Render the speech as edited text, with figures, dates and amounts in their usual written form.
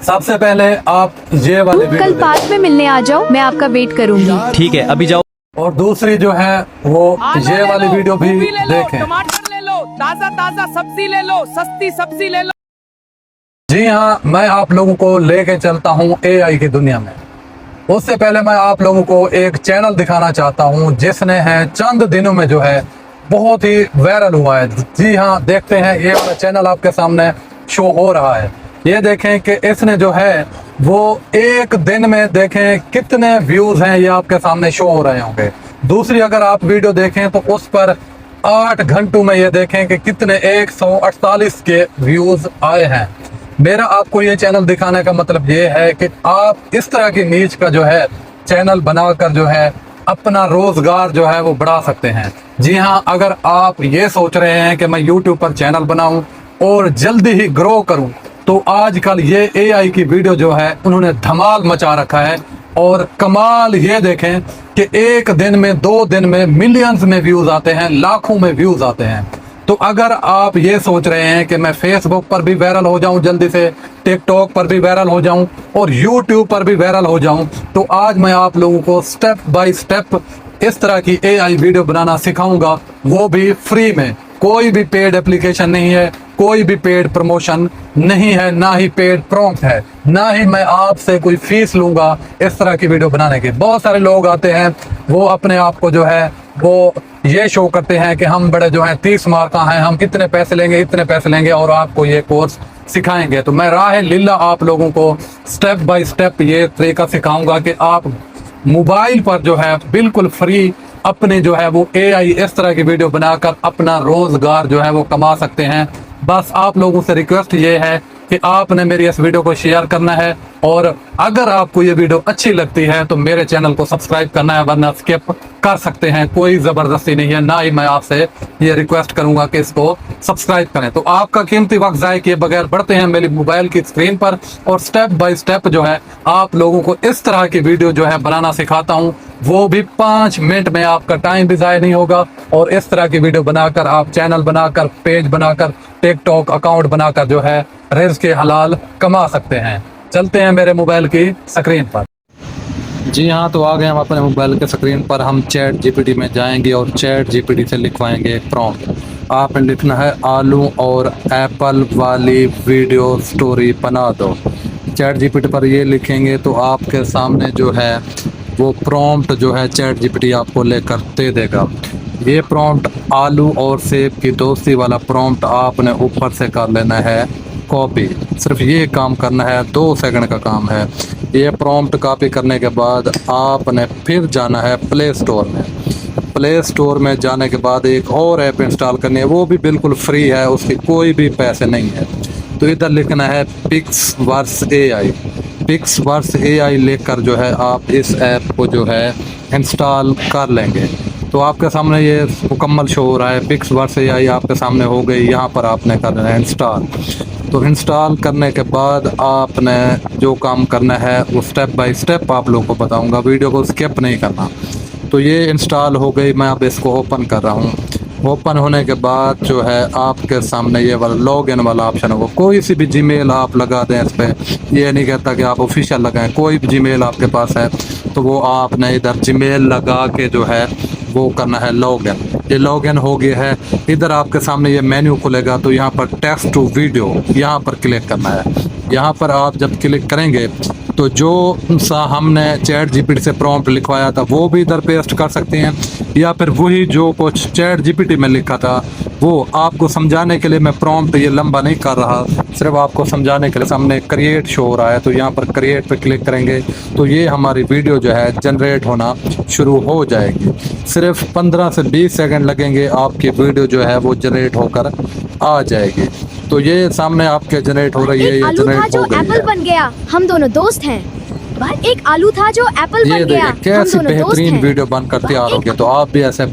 सबसे पहले आप ये वाली कल वीडियो पार्क में मिलने आ जाओ, मैं आपका वेट करूंगी। ठीक है, अभी जाओ। और दूसरी जो है वो ये वाली वीडियो भी गोभी ले लो, देखें। टमाटर ले लो, ताजा ताजा सब्जी ले लो, सस्ती सब्जी ले लो। जी हाँ, मैं आप लोगों को लेके चलता हूँ एआई की दुनिया में। उससे पहले मैं आप लोगों को एक चैनल दिखाना चाहता हूँ जिसने है चंद दिनों में जो है बहुत ही वायरल हुआ है। जी हाँ, देखते हैं, ये वाला चैनल आपके सामने शो हो रहा है। ये देखें कि इसने जो है वो एक दिन में देखें कितने व्यूज हैं, ये आपके सामने शो हो रहे होंगे। दूसरी अगर आप वीडियो देखें तो उस पर 8 घंटों में ये देखें कि कितने 148 के व्यूज आए हैं। मेरा आपको ये चैनल दिखाने का मतलब ये है कि आप इस तरह की नीच का जो है चैनल बनाकर जो है अपना रोजगार जो है वो बढ़ा सकते हैं। जी हाँ, अगर आप ये सोच रहे हैं कि मैं यूट्यूब पर चैनल बनाऊं और जल्दी ही ग्रो करूं, तो आजकल ये एआई की वीडियो जो है उन्होंने धमाल मचा रखा है। और कमाल ये देखें कि एक दिन में 2 दिन में मिलियंस में व्यूज आते हैं, लाखों में व्यूज आते हैं। तो अगर आप ये सोच रहे हैं कि मैं फेसबुक पर भी वायरल हो जाऊं जल्दी से, टिकटॉक पर भी वायरल हो जाऊं और यूट्यूब पर भी वायरल हो जाऊं, तो आज मैं आप लोगों को स्टेप बाय स्टेप इस तरह की एआई वीडियो बनाना सिखाऊंगा, वो भी फ्री में। कोई भी पेड एप्लीकेशन नहीं है, कोई भी पेड प्रमोशन नहीं है, ना ही पेड प्रॉम्प्ट है, ना ही मैं आपसे कोई फीस लूंगा इस तरह की वीडियो बनाने की। बहुत सारे लोग आते हैं, वो अपने आप को जो है वो ये शो करते हैं कि हम बड़े जो हैं 30 मार्क का हैं, हम इतने पैसे लेंगे, इतने पैसे लेंगे और आपको ये कोर्स सिखाएंगे। तो मैं राह लीला आप लोगों को स्टेप बाय स्टेप ये तरीका सिखाऊंगा कि आप मोबाइल पर जो है बिल्कुल फ्री अपने जो है वो एआई इस तरह की वीडियो बनाकर अपना रोजगार जो है वो कमा सकते हैं। बस आप लोगों से रिक्वेस्ट ये है कि आपने मेरी इस वीडियो को शेयर करना है, और अगर आपको ये वीडियो अच्छी लगती है तो मेरे चैनल को सब्सक्राइब करना है, वरना स्किप कर सकते हैं। कोई जबरदस्ती नहीं है, ना ही मैं आपसे ये रिक्वेस्ट करूंगा कि इसको सब्सक्राइब करें। तो आपका कीमती वक्त जाए किए बगैर बढ़ते हैं मेरी मोबाइल की स्क्रीन पर और स्टेप बाय स्टेप जो है आप लोगों को इस तरह की वीडियो जो है बनाना सिखाता हूँ, वो भी 5 मिनट में। आपका टाइम भी ज़ाया नहीं होगा और इस तरह की वीडियो बनाकर आप चैनल बनाकर, पेज बनाकर, टिकटॉक अकाउंट बनाकर जो है रिज़्क़ के हलाल कमा सकते हैं। चलते हैं मेरे मोबाइल की स्क्रीन पर। जी हाँ, तो आ गए हम अपने मोबाइल के स्क्रीन पर। हम चैट जीपीटी में जाएंगे और चैट जीपीटी से लिखवाएंगे एक प्रॉम्प्ट। आपने लिखना है आलू और एप्पल वाली वीडियो स्टोरी बना दो। चैट जीपीटी पर ये लिखेंगे तो आपके सामने जो है वो प्रॉम्प्ट जो है चैट जीपीटी आपको लेकर दे देगा। ये प्रॉम्प्ट आलू और सेब की दोस्ती वाला प्रॉम्प्ट आपने ऊपर से कर लेना है कॉपी। सिर्फ ये काम करना है, 2 सेकंड का काम है। ये प्रॉम्प्ट कॉपी करने के बाद आपने फिर जाना है प्ले स्टोर में। प्ले स्टोर में जाने के बाद एक और ऐप इंस्टॉल करनी है, वो भी बिल्कुल फ्री है, उसकी कोई भी पैसे नहीं है। तो इधर लिखना है पिक्सवर्स एआई। पिक्सवर्स एआई लेकर जो है आप इस ऐप को जो है इंस्टॉल कर लेंगे। तो आपके सामने ये मुकम्मल शो हो रहा है, पिक्सवर्स एआई आपके सामने हो गई। यहाँ पर आपने करना है इंस्टॉल। तो इंस्टॉल करने के बाद आपने जो काम करना है वो स्टेप बाय स्टेप आप लोगों को बताऊंगा, वीडियो को स्किप नहीं करना। तो ये इंस्टॉल हो गई, मैं अब इसको ओपन कर रहा हूँ। ओपन होने के बाद जो है आपके सामने ये वाला लॉगिन वाला ऑप्शन होगा। कोई सी भी जीमेल आप लगा दें इस पर, ये नहीं कहता कि आप ऑफिशियल लगाएं, कोई भी जीमेल आपके पास है तो वो आपने इधर जीमेल लगा के जो है वो करना है लॉगिन। ये लॉगिन हो गया है। इधर आपके सामने ये मेन्यू खुलेगा, तो यहाँ पर टेक्स्ट टू वीडियो यहाँ पर क्लिक करना है। यहाँ पर आप जब क्लिक करेंगे तो जो सा हमने चैट जीपीटी से प्रॉम्प्ट लिखवाया था वो भी इधर पेस्ट कर सकते हैं, या फिर वही जो कुछ चैट जीपीटी में लिखा था वो आपको समझाने के लिए मैं प्रॉम्प्ट ये लंबा नहीं कर रहा, सिर्फ आपको समझाने के लिए। सामने क्रिएट शो हो रहा है, तो यहाँ पर क्रिएट पे क्लिक करेंगे तो ये हमारी वीडियो जो है जनरेट होना शुरू हो जाएगी। सिर्फ 15 से 20 सेकंड लगेंगे, आपकी वीडियो जो है वो जनरेट होकर आ जाएगी। तो ये सामने आपके जनरेट हो रही है, ये जनरेट हो गई है। एप्पल बन गया, हम दोनों दोस्त हैं। एक आलू था जो एप्पल बन गया, कैसी बेहतरीन वीडियो बनकर तैयार हो गया। तो आप भी ऐसे